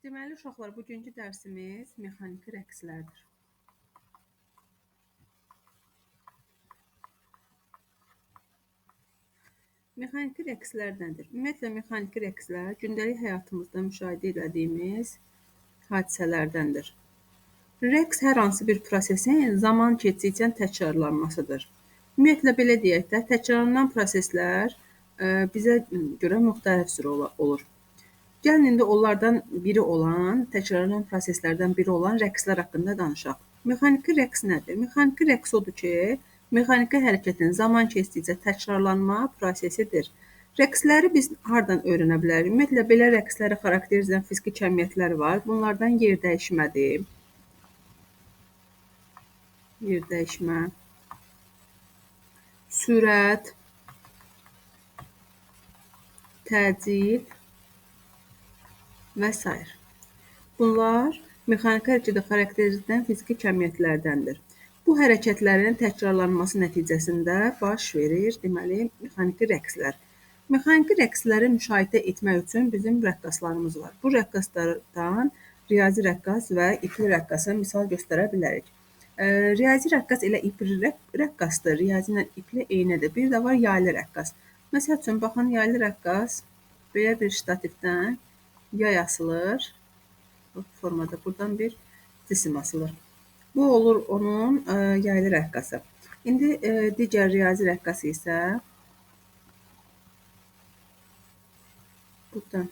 Deməli, uşaqlar, bugünkü dərsimiz mexaniki rəqslərdir. Mexaniki rəqslər nədir? Ümumiyyətlə, mexaniki rəqslər gündəlik həyatımızda müşahidə edədiyimiz hadisələrdəndir. Rəqs hər hansı bir prosesin zaman keçdikcə təkrarlanmasıdır. Ümumiyyətlə, belə deyək də, təkrarlanan proseslər bizə görə müxtəlif cür olur. Gəlin, indi onlardan biri olan, təkrarlanan proseslərdən biri olan rəqslər haqqında danışaq. Mexaniki rəqs nədir? Mexaniki rəqs odur ki, mexaniki hərəkətin zaman keçdikcə təkrarlanma prosesidir. Rəqsləri biz hardan öyrənə bilərik? Ümumiyyətlə, belə rəqsləri xarakterizləyən fiziki kəmiyyətlər var. Bunlardan yer dəyişmədir. Yer dəyişmə, sürət, təcil və s. Bunlar mexaniki hərəkəti xarakterizləyən fiziki kəmiyyətlərdəndir. Bu hərəkətlərin təkrarlanması nəticəsində baş verir, deməli, mexaniki rəqslər. Mexaniki rəqsləri müşahidə etmək üçün bizim rəqqaslarımız var. Bu rəqqaslardan riyazi rəqqas və ipli rəqqasa misal göstərə bilərik. Riyazi rəqqas elə ipli rəqqasdır, riyazi ilə ipli eynidir. Bir də var yaylı rəqqas. Məsəl üçün, baxın, yaylı rəqqas belə bir ştativdən yay asılır. Bu formada buradan bir cisim asılır. Bu olur onun yaylı rəqqası. İndi digər riyazi rəqqası isə buradan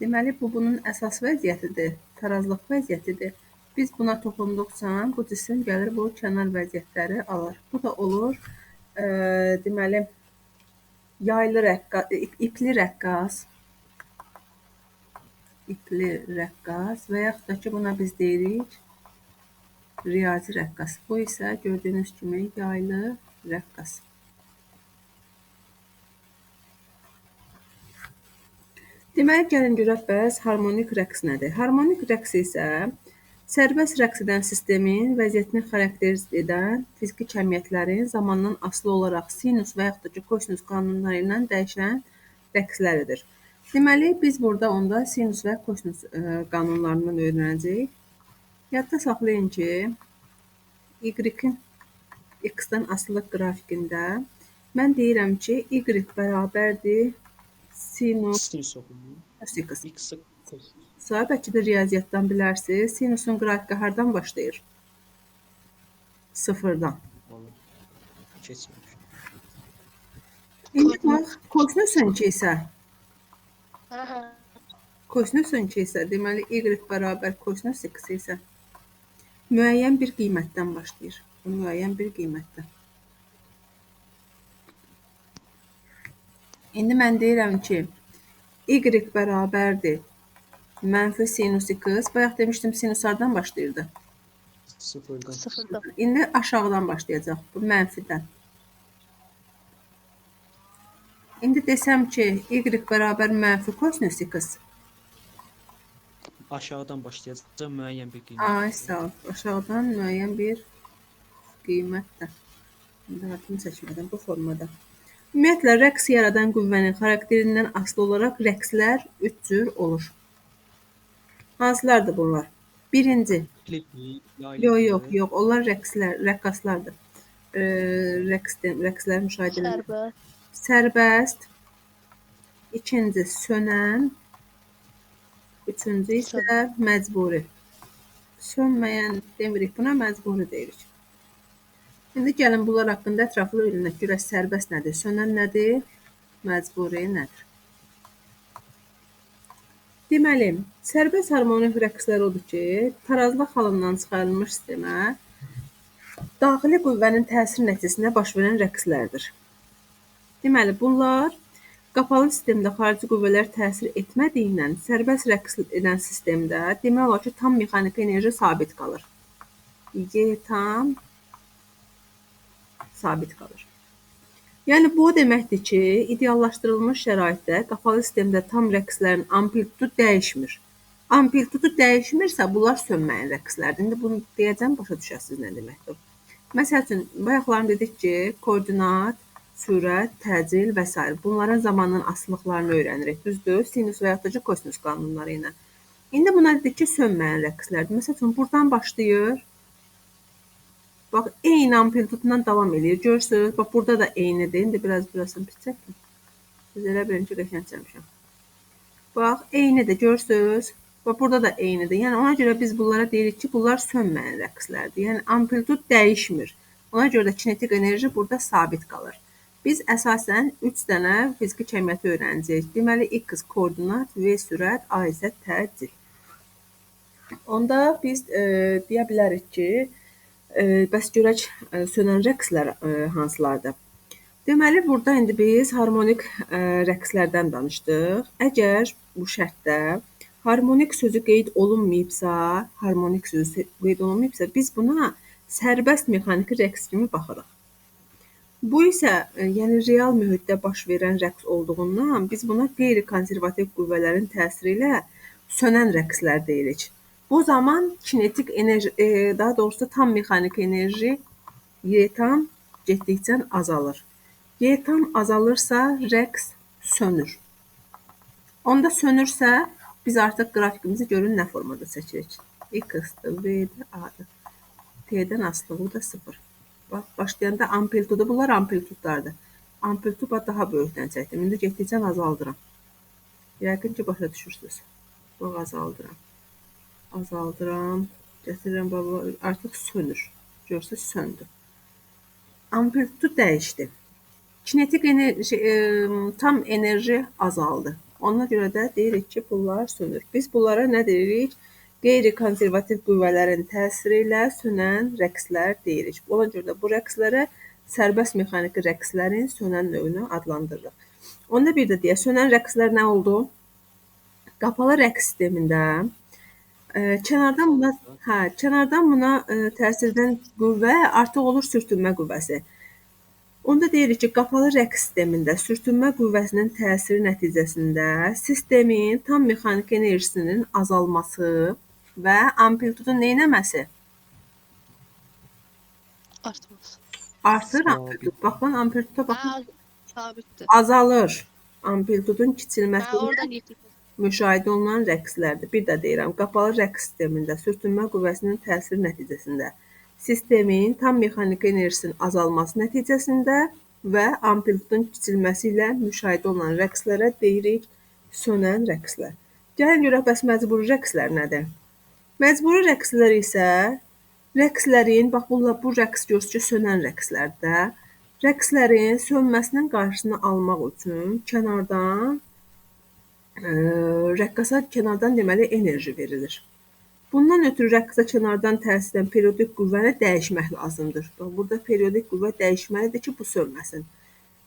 deməli, bu bunun əsas vəziyyətidir, tarazlıq vəziyyətidir. Biz buna toxunduqca bu cisim gəlir, bu kənar vəziyyətləri alır. Bu da olur, deməli, yaylı rəqqas, ipli rəqqas və yaxud da ki, buna biz deyirik riyazi rəqqas. Bu isə gördüyünüz kimi yaylı rəqqas. Deməli, gəlin görək bəs harmonik rəqs nədir? Harmonik rəqs isə sərbəst rəqs edən sistemin vəziyyətini xarakterizə edən fiziki kəmiyyətlərin zamandan asılı olaraq sinus və yaxud da ki, kosinus qanunları ilə dəyişən rəqsləridir. Deməli, biz burada onda sinus və kosinus qanunlarından öyrənəcəyik. Yadda saxlayın ki, y-in x-dan asılılıq qrafikində mən deyirəm ki, y bərabərdir sinus x. Bəlkə də riyaziyyatdan bilərsiniz. Sinusun qrafiki hardan başlayır? Sıfırdan. İndi bax, kosinüsün ki isə, deməli, y bərabər kosinüs x isə müəyyən bir qiymətdən başlayır. Müəyyən bir qiymətdən. İndi mən deyirəm ki, y bərabərdir mənfi sinus x. Bayaq demişdim, sinus hardan başlayırdı? Sıfırdan. İndi aşağıdan başlayacaq, bu mənfidən. İndi desəm ki, y bərabər mənfi kosinus x. Aşağıdan başlayacaq müəyyən bir qiymət. Ay, sağ ol. Aşağıdan müəyyən bir qiymətdə. İndi adını seçmədən bu formada. Ümumiyyətlə, rəqs yaradan qüvvənin xarakterindən asılı olaraq rəqslər 3 cür olur. Hansılardır bunlar? Birinci. Yox, onlar rəqqaslardır. Rəqslər müşahidə edilir. Sərbəst. İkinci, sönən. Üçüncü isə məcburi. Sönməyən demirik, buna məcburi deyirik. İndi gəlin bunlar haqqında ətraflı öyrənək. Görək, sərbəst nədir, sönən nədir, məcburi nədir? Deməli, sərbəst harmonik rəqslər odur ki, tarazlıq halından çıxarılmış sistemə daxili qüvvənin təsiri nəticəsində baş verən rəqslərdir. Deməli, bunlar qapalı sistemdə xarici qüvvələr təsir etmədiyindən sərbəst rəqs edən sistemdə demək olar ki, tam mexaniki enerji sabit qalır. Tam sabit qalır. Yəni, bu o deməkdir ki, ideallaşdırılmış şəraitdə qapalı sistemdə tam rəqslərin amplitudu dəyişmir. Amplitudu dəyişmirsə, bunlar sönməyən rəqslərdir. İndi bunu deyəcəm, başa düşəsiniz nə deməkdir. Məsəl üçün, bayaqlarım dedik ki, koordinat sürət, təcil və s. Bunların zamanın asılıqlarını öyrənirik. Düzdür? Sinus və yaxud da kosinus qanunları ilə. İndi buna dedik ki, sönməyən rəqslərdir. Məsəl üçün, buradan başlayır. Bax, eyni amplituddan davam edir. Görürsünüz? Bax, burada da eynidir. İndi biraz burasını pis çəkin. Siz elə birinci qəşəng çəmişəm. Bax, eynidir. Görürsünüz? Bax, burada da eynidir. Yəni, ona görə biz bunlara deyirik ki, bunlar sönməyən rəqslərdir. Yəni, amplitud dəyişmir. Ona görə də kinetik enerji burada sabit qalır. Biz əsasən 3 dənə fiziki kəmiyyəti öyrənəcəyik. Deməli, X koordinat, V sürət, A isə təcil. Onda biz deyə bilərik ki, bəs görək sönən rəqslər hansılardır? Deməli, burada indi biz harmonik rəqslərdən danışdıq. Əgər bu şərtdə harmonik sözü qeyd olunmayıbsa, biz buna sərbəst mexaniki rəqs kimi baxırıq. Bu isə, yəni real mühitdə baş verən rəqs olduğundan biz buna qeyri-konservativ qüvvələrin təsiri ilə sönən rəqslər deyirik. Bu zaman kinetik enerji, daha doğrusu tam mexaniki enerji Y tam getdikcə azalır. Y tam azalırsa rəqs sönür. Onda sönürsə biz artıq qrafikimizi görün nə formada çəkirik. X-dır, V-dir, A-dır. T-dən asılığı da 0. Bax, başlayanda amplitudu, bunlar amplitudlardır. Amplitudu daha böyükdən çəkdim. İndi getdikcə azaldıram. Yəqin ki, başa düşürsünüz. Bax, azaldıram. Gətirirəm, artıq sönür. Görürsünüz, söndü. Amplitud dəyişdi. Kinetik enerji, tam enerji azaldı. Ona görə də deyirik ki, bunlar sönür. Biz bunlara nə deyirik? Qeyri-konservativ qüvvələrin təsiri ilə sönən rəqslər deyirik. Ona görə də bu rəqslərə sərbəst mexaniki rəqslərin sönən növünü adlandırırıq. Onda bir də deyək, sönən rəqslər nə oldu? Qapalı rəqs sistemində kənardan buna təsir edən qüvvə artıq olur sürtünmə qüvvəsi. Onda deyirik ki, qapalı rəqs sistemində sürtünmə qüvvəsinin təsiri nəticəsində sistemin tam mexaniki enerjisinin azalması və amplitudun neynəməsi? Artmaz. Artır amplitud. Baxın, amplituda baxın. Sabitdir. Azalır. Amplitudun kiçilməsi Oradan getdik. müşahidə olunan rəqslərdir. Bir də deyirəm, qapalı rəqs sistemində sürtünmə qüvvəsinin təsiri nəticəsində sistemin tam mexaniki enerjisinin azalması nəticəsində və amplitudun kiçilməsi ilə müşahidə olunan rəqslərə deyirik sönən rəqslər. Gəlin görək, bəs məcburi rəqslər nədir? Məcburi rəqslər isə rəqslərin, bax bu rəqs görürsünüz ki, sönən rəqslərdə rəqslərin sönməsinin qarşısını almaq üçün rəqqasa kənardan deməli enerji verilir. Bundan ötürü rəqqasa kənardan təsir edən periodik qüvvəni dəyişmək lazımdır. Burada periodik qüvvə dəyişməlidir ki, bu sönməsin.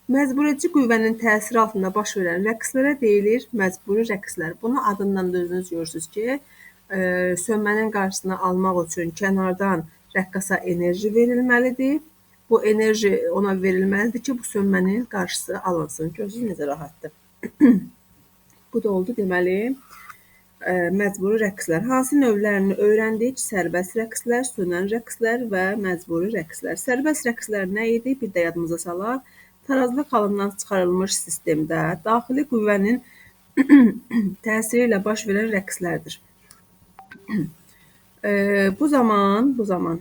Məcburici qüvvənin təsiri altında baş verən rəqslərə deyilir məcburi rəqslər. Bunu adından da özünüz görürsünüz ki, sönmənin qarşısını almaq üçün kənardan rəqqasa enerji verilməlidir. Bu enerji ona verilməlidir ki, bu sönmənin qarşısı alınsın. Görürsünüz necə rahatdır. Bu da oldu deməli məcburi rəqslər. Hansı növlərini öyrəndik? Sərbəst rəqslər, sönən rəqslər və məcburi rəqslər. Sərbəst rəqslər nə idi? Bir də yadımıza salaq. Tarazlıq halından çıxarılmış sistemdə daxili qüvvənin təsiri ilə baş verən rəqslərdir. Bu zaman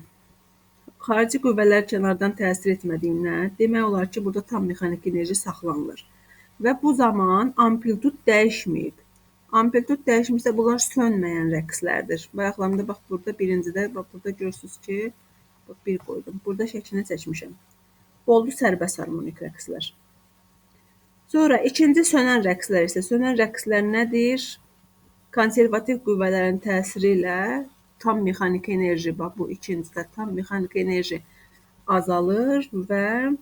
xarici qüvvələr kənardan təsir etmədiyindən demək olar ki, burada tam mexaniki enerji saxlanılır. Və bu zaman amplitud dəyişməyib. Amplitud dəyişmirsə, bunlar sönməyən rəqslərdir. Bayaqlarında, bax, burada birincidə, bax, burada görürsünüz ki, bax, 1 qoydum. Burada şəklini çəkmişəm. Bu oldu sərbəst harmonik rəqslər. Sonra ikinci sönən rəqslər isə, sönən rəqslər nədir? Konservativ qüvvələrin təsiri ilə tam mexaniki enerji, bax, bu ikincidə tam mexaniki enerji azalır və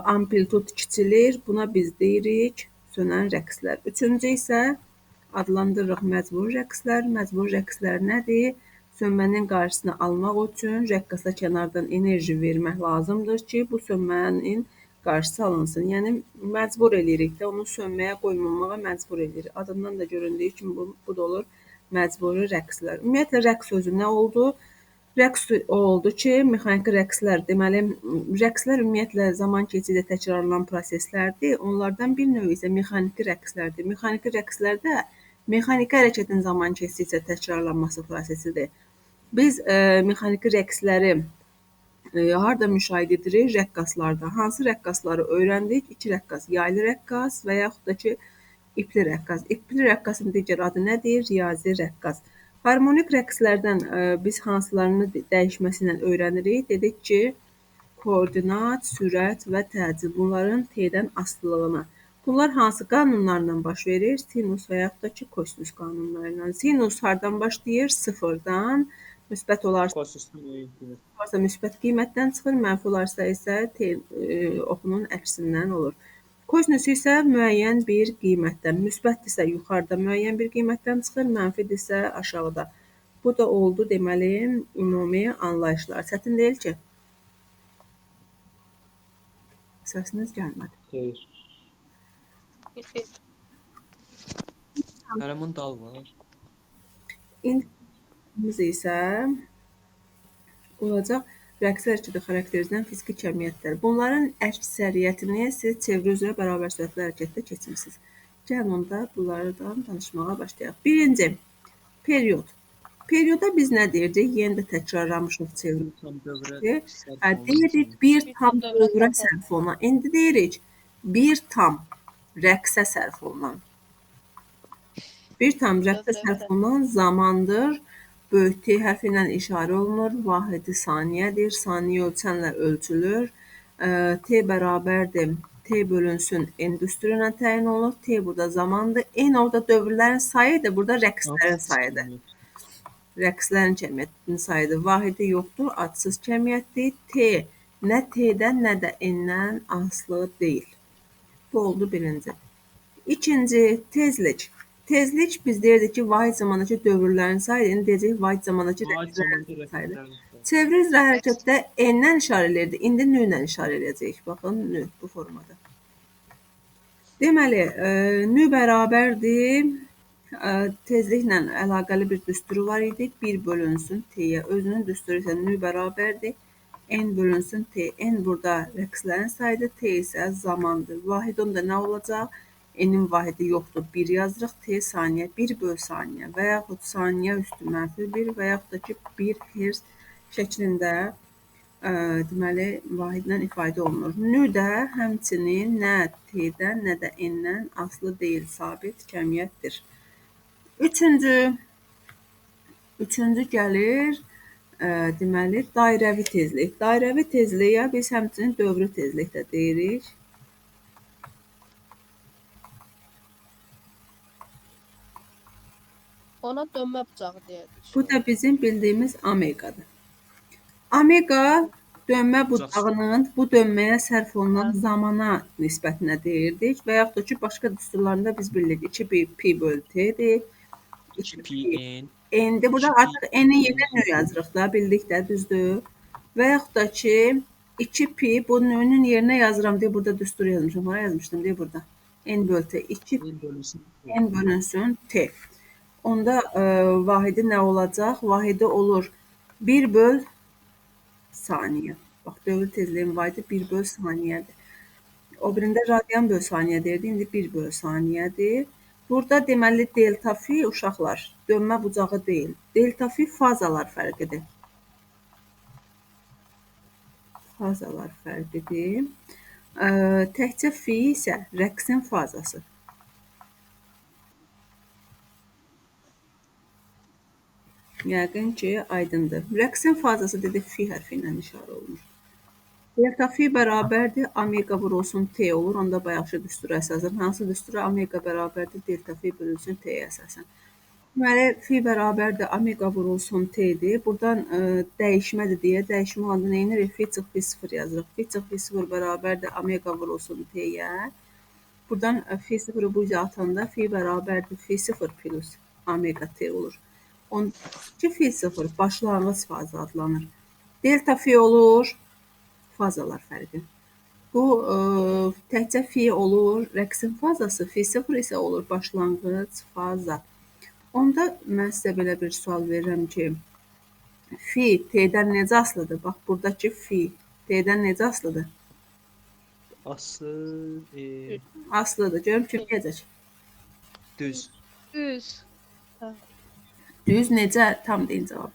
amplitud kiçilir. Buna biz deyirik sönən rəqslər. Üçüncü isə adlandırırıq məcburi rəqslər. Məcburi rəqslər nədir? Sönmənin qarşısını almaq üçün rəqqasa kənardan enerji vermək lazımdır ki, bu sönmənin qarşısı alınsın. Yəni, məcbur eləyirik də, onu sönməyə qoymamağa məcbur eləyirik. Adından da göründüyü kimi bu da olur məcburi rəqslər. Ümumiyyətlə, rəqs sözü nə oldu? Rəqs o oldu ki, mexaniki rəqslər, deməli, rəqslər ümumiyyətlə zaman keçidlə təkrarlanan proseslərdir. Onlardan bir növü isə mexaniki rəqslərdir. Mexaniki rəqslərdə mexaniki hərəkətin zaman keçdikcə təkrarlanması prosesidir. Biz mexaniki rəqsləri harda müşahidə edirik? Rəqqaslarda. Hansı rəqqasları öyrəndik? İki rəqqas, yaylı rəqqas və yaxud da ki, ipli rəqqas. İpli rəqqasın digər adı nədir? Riyazi rəqqas. Harmonik rəqslərdən biz hansılarını dəyişməsi ilə öyrənirik? Dedik ki, koordinat, sürət və təcil. Bunların T-dən asılılığını. Bunlar hansı qanunlarla baş verir? Sinus və yaxud da ki, kosinus qanunlarla. Sinus hardan başlayır? Sıfırdan. Müsbət olarsa müsbət qiymətdən çıxır, mənfi olarsa isə oxunun əksindən olur. Kosinus isə müəyyən bir qiymətdən, müsbətdirsə yuxarıda müəyyən bir qiymətdən çıxır, mənfidirsə aşağıda. Bu da oldu, deməli, ümumi anlayışlar. Çətin deyil ki. Səsiniz gəlmədi. Xeyr. Xeyr. Qələmin dal var. İndi isə olacaq rəqs hərəkəti xarakterizdən fiziki kəmiyyətlər. Bunların əksəriyyətini siz çevrə üzrə bərabər sürətli hərəkətdə keçmisiniz. Gəlin onda bunlardan danışmağa başlayaq. Birinci, period. Perioda biz nə deyirdik? Yenə də təkrarlamışıq çevrə. Tam dövrə Deyirik, bir tam dövrə sərf olunan. İndi deyirik, bir tam rəqsə sərf olunan. Bir tam rəqsə sərf olunan zamandır. Böyük T hərfi ilə işarə olunur. Vahidi saniyədir. Saniyə ölçənlə ölçülür. T bərabərdir. T bölünsün N düsturu ilə təyin olunur. T burada zamandır. N orada dövrlərin sayıdır. Burada rəqslərin sayıdır. Rəqslərin kəmiyyətinin sayıdır. Vahidi yoxdur. Adsız kəmiyyətdir. T nə T-dən, nə də N-dən asılı deyil. Bu oldu birinci. İkinci, tezlik. Tezlik biz deyirdik ki, vahid zamandakı dövrlərin sayıdır. İndi deyəcək vahid zamandakı rəqslərin sayıdır. Çevrə üzrə hərəkətdə N-dən işarə edirdi. İndi nü-lə işarə edəcəyik. Baxın, nü bu formada. Deməli, nü bərabərdir. Tezliklə əlaqəli bir düsturu var idi. 1 bölünsün T-yə. Özünün düsturu isə nü bərabərdir. N bölünsün T. N burada rəqslərin sayıdır. T isə zamandır. Vahid onda nə olacaq? N-in vahidi yoxdur. 1 yazırıq. T saniyə. 1 böl saniyə və yaxud saniyə üstü mənfi 1 və yaxud da ki 1 herz şəklində deməli vahidlə ifadə olunur. Nü də həmçinin nə T-dən, nə də N-dən asılı deyil, sabit kəmiyyətdir. Üçüncü gəlir deməli dairəvi tezlik. Dairəvi tezliyə biz həmçinin dövrü tezlik də deyirik. Ona dönmə bucağı deyirdik. Bu da bizim bildiyimiz omeqadır. Omega dönmə bucağının bu dönməyə sərf olunan zamana nisbətinə deyirdik və yaxud da ki, başqa düsturlarında biz bilirik. 2 pi böl T-dir. 2 pi N. N-dir. Burada artıq N-in yerinə nü yazırıq da, bildik də, düzdür. Və yaxud da ki, 2 pi, bu nünün yerinə yazıram deyə burada düstur yazmışam. Hara yazmışdım deyə burada. N böl T. 2 N bölünsün T. Onda vahidi nə olacaq? Vahidi olur 1 böl saniyə. Bax, dövr tezliyin vahidi 1 böl saniyədir. O birində radian böl saniyə deyirdi, indi 1 böl saniyədir. Burada deməli delta fi uşaqlar, dönmə bucağı deyil. Delta fi fazalar fərqidir. Fazalar fərqidir. Təkcə fi isə rəqsin fazası. Yəqin ki, aydındır. Rəqsin fazası dedik, fi hərfi ilə işarə olunur. Delta fi bərabərdir, omega vurulsun T olur. Onda bayaqşı düstura əsasən. Hansı düstura? Omega bərabərdir, delta fi bölünsün T-yə əsasən. Deməli, fi bərabərdir, omega vurulsun T-dir. Buradan dəyişmədir deyə, dəyişmə olanda nə edirik? Fi çıx fi 0 yazırıq. Fi çıx fi 0 bərabərdir, omega vurulsun T-yə. Buradan fi 0-ı bu üzə atanda fi bərabərdir, fi 0 plus omega T olur. 12 fi 0 başlanğıc faza adlanır. Delta fi olur, fazalar fərqi. Bu təkcə fi olur, rəqsin fazası, fi 0 isə olur başlanğıc faza. Onda mən sizə belə bir sual verirəm ki, Fi T-dən necə asılıdır? Bax, buradakı fi T-dən necə asılıdır? Aslı Asılıdır. Görüm ki, necə? düz. Düz. Düz necə? Tam deyin cavab.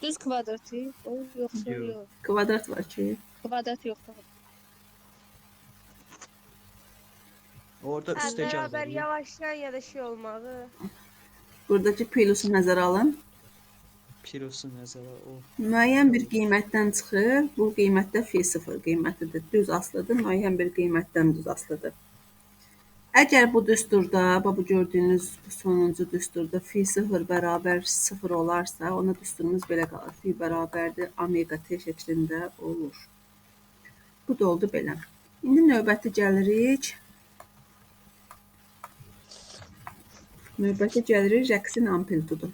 Düz kvadratı. O yoxsa Yox. yox. Kvadrat var ki. Kvadrat yoxdur. Orada üstə Beraber gəldi. yavaşlayan ya da şey olmalı. Buradakı plusu nəzərə alın. Pilosu nəzərə o. Müəyyən bir qiymətdən çıxır. Bu qiymətdə fi 0 qiymətidir. Düz asılıdır. Müəyyən bir qiymətdən düz asılıdır. Əgər bu düsturda, bu gördüyünüz bu sonuncu düsturda fi 0 bərabər 0 olarsa, ona düsturumuz belə qalır. Fi bərabərdir omega t şəklində olur. Bu da oldu belə. İndi növbəti gəlirik. Növbəti gəlirik rəqsin amplitudu.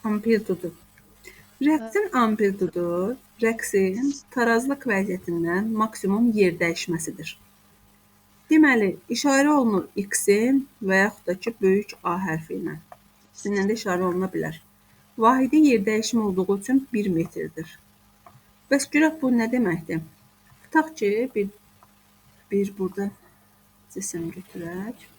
Amplitudu. Rəqsin amplitudu rəqsin tarazlıq vəziyyətindən maksimum yer dəyişməsidir. Deməli, işarə olunur x-in və yaxud da ki, böyük A hərfi ilə. Sizinlə də işarə oluna bilər. Vahidi yer dəyişimi olduğu üçün 1 metrdir. Bəs görək bu nə deməkdir? Tutaq ki, bir burada cisim götürək.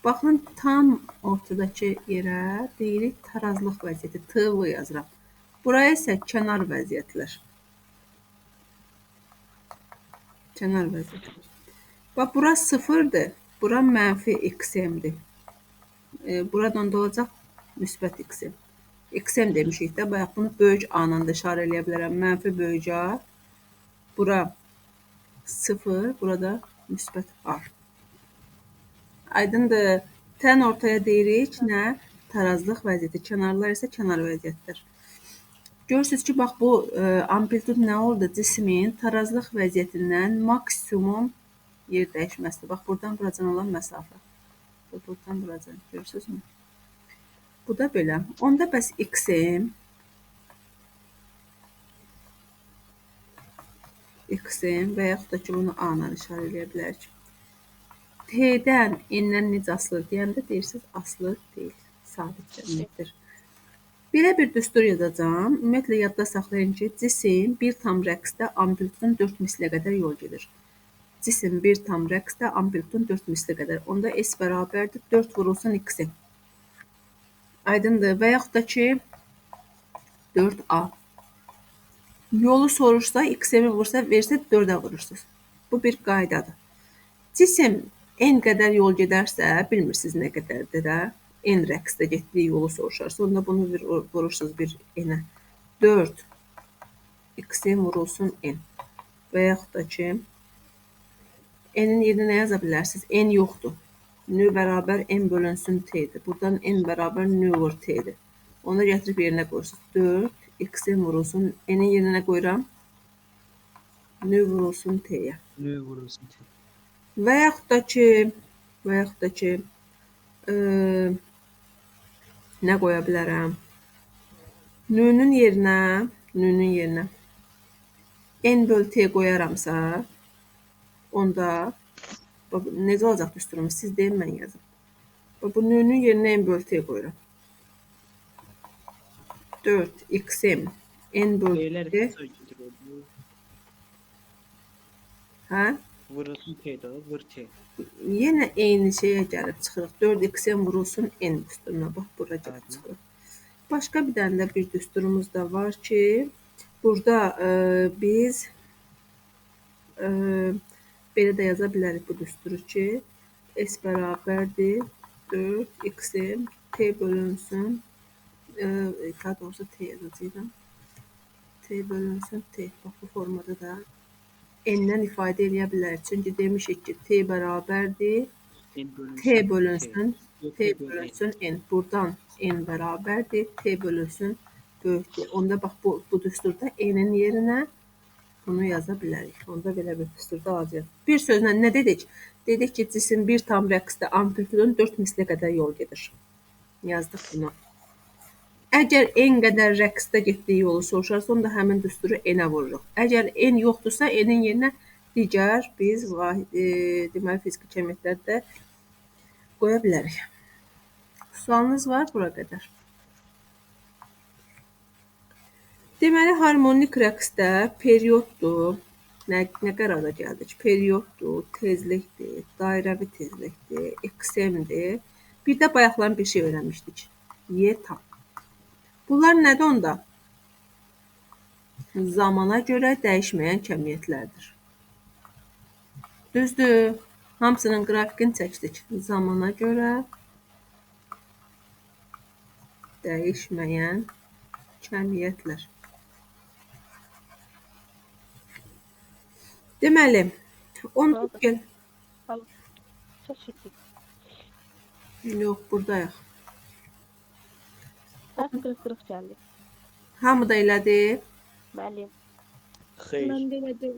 Baxın, tam ortadakı yerə deyirik tarazlıq vəziyyəti, TV yazıram. Buraya isə kənar vəziyyətlər. Kənar vəziyyətlər. Bax, bura 0-dır, bura mənfi xm-dir. Buradan da olacaq müsbət xm. Xm demişik də, bayaq bunu böyük A-la da işarə eləyə bilərəm. Mənfi böyük A. Bura 0, burada müsbət A. Aydındır. Tən ortaya deyirik nə? Tarazlıq vəziyyəti. Kənarlar isə kənar vəziyyətdir. Görürsünüz ki, bax bu amplitud nə oldu? Cismin tarazlıq vəziyyətindən maksimum yer dəyişməsidir. Bax, buradan buracan olan məsafə. Buradan buracan. Görürsünüzmü? Bu da belə. Onda bəs xm və yaxud da ki, bunu A-la işarə eləyə bilərik. T-dən N-dən necə asılır deyəndə deyirsiniz, asılı deyil, sabit cəmiyyətdir. Belə bir düstur yazacağam. Ümumiyyətlə, yadda saxlayın ki, cisim bir tam rəqsdə amplitudun 4 mislə qədər yol gedir. Cisim bir tam rəqsdə amplitudun 4 mislə qədər. Onda S bərabərdir 4 vurulsun X-in. Aydındır. Və yaxud da ki, 4A. Yolu soruşsa, X-i vursa, versə 4-ə vurursunuz. Bu bir qaydadır. Cisim N qədər yol gedərsə, bilmirsiniz nə qədərdir də, N rəqsdə getdiyi yolu soruşarsa, onda bunu vurursunuz bir N-ə. 4 X-in vurulsun N. Və yaxud da ki, N-in yerinə nə yaza bilərsiniz? N yoxdur. Nö bərabər N bölünsün T-dir. Buradan N bərabər nö vur T-dir. Onu gətirib yerinə qoyursunuz. 4 X-in vurulsun. N-in yerinə qoyuram. Nö vurulsun T-yə. Nö vurulsun T. Və yaxud da ki, nə qoya bilərəm? Nünün yerinə N böl T qoyaramsa, onda necə olacaq düsturumuz? Siz deyin, mən yazım. Bu nünün yerinə N böl T qoyuram. 4 xm N böl T. Hə? Vurulsun T-də, vur T. Yenə eyni şeyə gəlib çıxırıq. 4xm vurulsun N düsturuna. Bax, bura gəlib çıxırıq. Başqa bir dənə də bir düsturumuz da var ki, burada biz belə də yaza bilərik bu düsturu ki, S bərabərdir 4xm T bölünsün, daha doğrusu T yazacağım. T bölünsün T. Bax, bu formada da N-dən ifadə eləyə bilərik. Çünki demişik ki, T bərabərdir T bölünsün N. Buradan N bərabərdir T bölünsün böyükdür. Onda bax, bu düsturda N-in yerinə bunu yaza bilərik. Onda belə bir düsturda alacağıq. Bir sözlə nə dedik? Dedik ki, cisim bir tam rəqsdə amplitudun 4 mislə qədər yol gedir. Yazdıq bunu. Əgər n qədər rəqsdə getdiyi yolu soruşarsa, onda həmin düsturu n-ə vururuq. Əgər n yoxdursa, n-in yerinə digər biz deməli fiziki cəmiyyətlərdə qoya bilərik. Sualınız var bura qədər? Deməli, harmonik rəqsdə perioddur. Nə qərara gəldik? Perioddur, tezlikdir, dairəvi tezlikdir, XM-dir. Bir də bayaqlar bir şey öyrənmişdik. Y-tam. Bunlar nədir onda? Zamana görə dəyişməyən kəmiyyətlərdir. Düzdür. Hamısının qrafikini çəkdik. Zamana görə dəyişməyən kəmiyyətlər. Deməli, onu gəl. Çəkildik. Yox, buradayıq. Bəs qırıq gəldi. Hamı da elədi. Müəllim. Xeyr. Mən də elədim.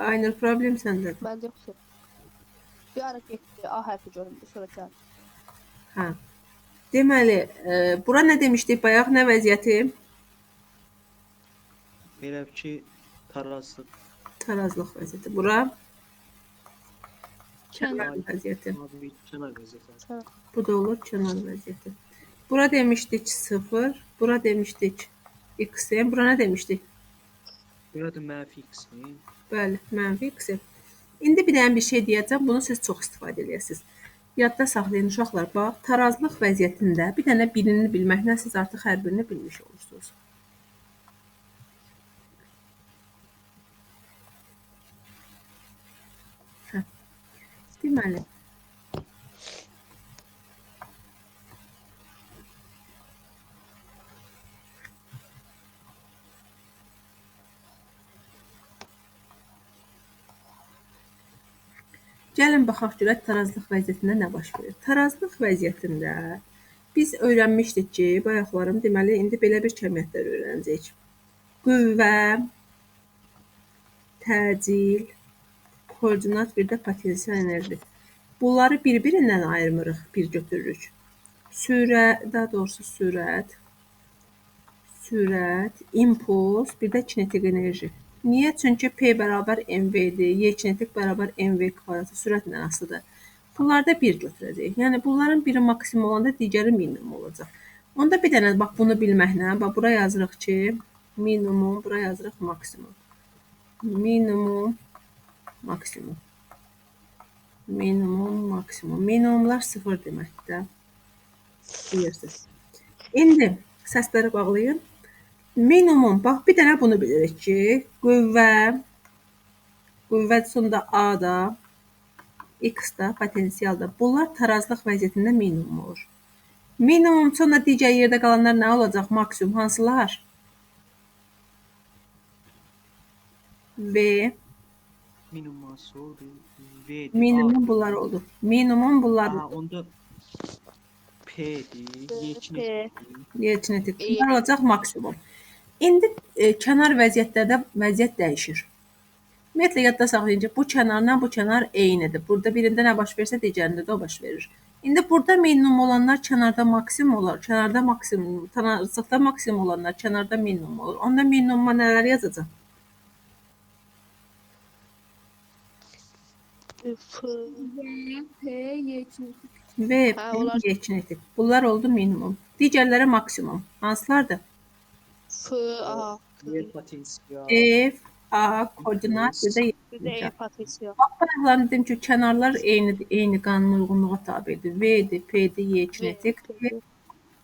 Aynur, problem səndədir. Məndə yoxdur. Bir ara getdi, A hərfi göründü, sonra gəldi. Hə. Deməli, bura nə demişdik bayaq, nə vəziyyəti? Belə ki, tarazlıq. Tarazlıq vəziyyəti. Bura Kənar. kənar vəziyyəti. Abi, kənar vəziyyəti. Bu da olur kənar vəziyyəti. Bura demişdik 0, bura demişdik xm, bura nə demişdik? Burada mənfi x-mi? Bəli, mənfi xm. İndi bir dənə bir şey deyəcəm, bunu siz çox istifadə edəsiniz. Yadda saxlayın uşaqlar, bax, tarazlıq vəziyyətində bir dənə birini bilməklə siz artıq hər birini bilmiş olursunuz. Hə. Deməli, gəlin baxaq görək tarazlıq vəziyyətində nə baş verir. Tarazlıq vəziyyətində biz öyrənmişdik ki, bayaqlarım deməli indi belə bir kəmiyyətlər öyrənəcəyik. Qüvvə, təcil, koordinat, bir də potensial enerji. Bunları bir-birindən ayırmırıq, bir götürürük. Sürət, impuls, bir də kinetik enerji. Niyə? Çünki P bərabər mv-dir, Y kinetik bərabər mv kvadratı sürətlə asılıdır. Bunlarda bir götürəcəyik. Yəni, bunların biri maksimum olanda digəri minimum olacaq. Onda bir dənə, bax, bunu bilməklə, bax, bura yazırıq ki, minimum, bura yazırıq maksimum. Minimum, maksimum. Minimum, maksimum. Minimumlar 0 deməkdir. Bilirsiniz. İndi səsləri bağlayın. Minimum, bax, bir dənə bunu bilirik ki, qüvvə sonda A da, X da, potensial da. Bunlar tarazlıq vəziyyətində minimum olur. Minimum sonra digər yerdə qalanlar nə olacaq? Maksimum hansılar? V. Minimum oldu. V. Minimum bunlar oldu. Minimum bunlar oldu. Onda P-dir, Y-kinetik. Y-kinetik. Bunlar olacaq maksimum. İndi kənar vəziyyətlərdə vəziyyət dəyişir. Ümumiyyətlə, yadda saxlayın ki, bu kənarla bu kənar eynidir. Burada birində nə baş versə, digərində də o baş verir. İndi burada minimum olanlar kənarda maksimum olur. Kənarda maksimum, tarazlıqda maksimum olanlar kənarda minimum olur. Onda minimuma nələr yazacaq? P, Y kinetik. V, P, Y kinetik. Bunlar oldu minimum. Digərləri maksimum. Hansılardır? F, A. Y potensial. F, A, koordinat, bir də Bir də E potensial. bayaqlar dedim ki, kənarlar eyni qanun uyğunluğa tabedir. V-dir, P-dir, Y kinetikdir.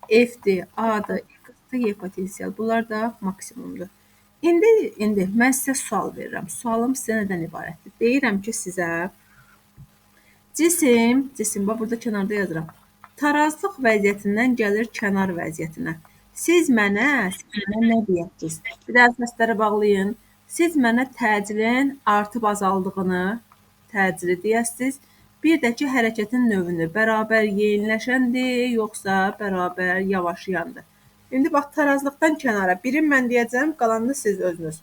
F-dir, A-dır, X-dir, Y potensial. Bunlar da maksimumdur. İndi mən sizə sual verirəm. Sualım sizə nədən ibarətdir? Deyirəm ki, sizə cisim, bax burada kənarda yazıram. Tarazlıq vəziyyətindən gəlir kənar vəziyyətinə. Siz mənə nə deyəcəksiniz? Bir də səsləri bağlayın. Siz mənə təcilin artıb azaldığını, təcili deyəsiniz. Bir də ki, hərəkətin növünü bərabər yeyinləşəndir, yoxsa bərabər yavaşayandır. İndi bax, tarazlıqdan kənara birini mən deyəcəm, qalanını siz özünüz.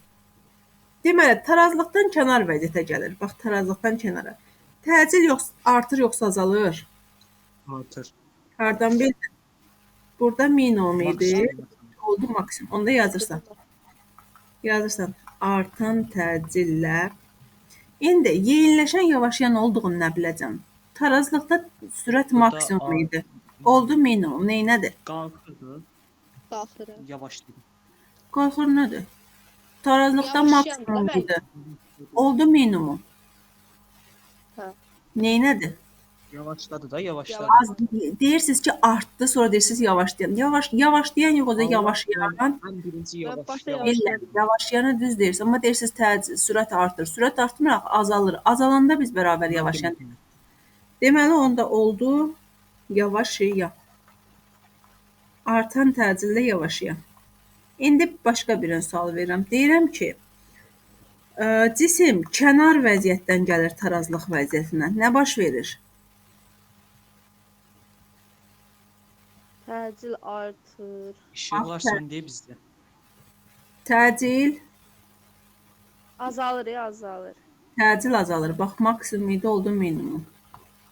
Deməli, tarazlıqdan kənar vəziyyətə gəlir. Bax, tarazlıqdan kənara. Təcil artır, yoxsa azalır? Artır. Hardan bildin? Burada minimum idi. Maksimum. Oldu maksimum. Onda yazırsan. Yazırsan artan təcillə. İndi yeyinləşən yavaşlayan olduğunu nə biləcəm? Tarazlıqda sürət Burada maksimum idi. Oldu minimum. Neynədir? Qalxırdı, Qalxırıq. yavaşladı. Qalxır nədir? Tarazlıqda Yavaşlayan da maksimum bəli. idi. Oldu minimum. Hə. Neynədir? Yavaşladı da, yavaşladı. Az deyirsiniz ki artdı, sonra deyirsiniz yavaşlayan. Yavaşlayan yox, o da yavaşlayan. Ən birinci Ben başta yavaş. Ellər, yavaşlayanı düz deyirsən, amma deyirsiniz sürət artır. Sürət artmır, azalır. Azalanda biz bərabər yavaşlayan. Deməli onda oldu yavaşlayan. Artan təcillə yavaşlayan. İndi başqa bir sual verirəm. Deyirəm ki, cisim kənar vəziyyətdən gəlir tarazlıq vəziyyətinə. Nə baş verir? Təcil artır. İşıqlar söndü bizdə. Təcil, Azalır, azalır. təcil azalır. Bax, maksimum idi, oldu minimum.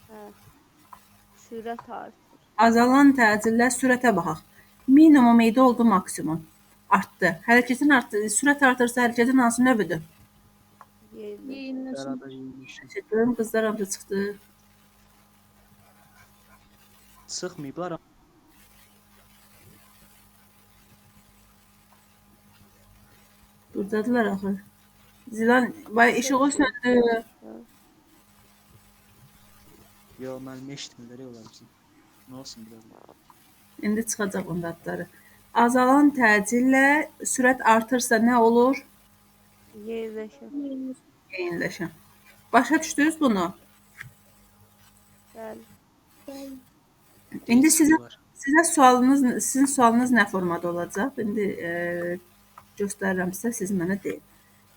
Hə. Sürət artır. Azalan təcillə sürətə baxaq. Minimum idi, oldu maksimum. Artdı. Hərəkətin artdı. Sürət artırsa hərəkətin hansı növüdür? Yeyinləşin. Bərabər yeyilmişik. Görüm qızlar hamısı çıxdı. Sıxmayıblar. Buradadılar axı. Zilan, vay işığı söndü. Yo, mənim eşitmirlər olar bizim. Nə olsun biraz. İndi çıxacaq onun adları. Azalan təcillə sürət artırsa nə olur? Yeyinləşən. Eyniləşən. Başa düşdünüz bunu? Bəli. İndi sizin sualınız nə formada olacaq? İndi göstərirəm sizə, siz mənə deyin.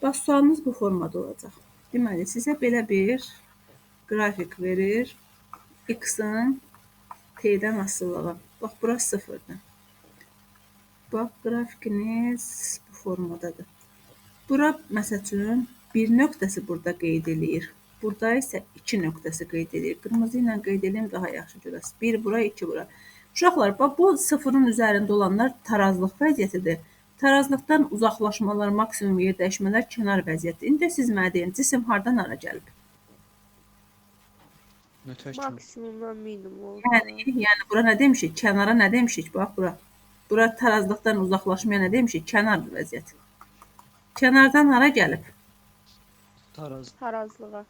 Bax, sualınız bu formada olacaq. Deməli, sizə belə bir qrafik verir. X-in T-dən asılılığı. Bax, bura sıfırdır. Bax, qrafikiniz bu formadadır. Bura, məsəl üçün, bir nöqtəsi burada qeyd edir. Burada isə 2 nöqtəsi qeyd edir. Qırmızı ilə qeyd edeyim, daha yaxşı görəsiniz. 1 bura, 2 bura. Uşaqlar, bax, bu sıfırın üzərində olanlar tarazlıq vəziyyətidir. Tarazlıqdan uzaqlaşmalar, maksimum yerdəyişmələr kənar vəziyyəti. İndi siz mənə deyin, cisim hardan hara gəlib? Nötər kimi. Maksimumdan minimum oldu. Yəni bura nə demişik? Kənara nə demişik? Bax, bura. Bura tarazlıqdan uzaqlaşmaya nə demişik? Kənar vəziyyət. Kənardan hara gəlib? Taraz. Tarazlığa.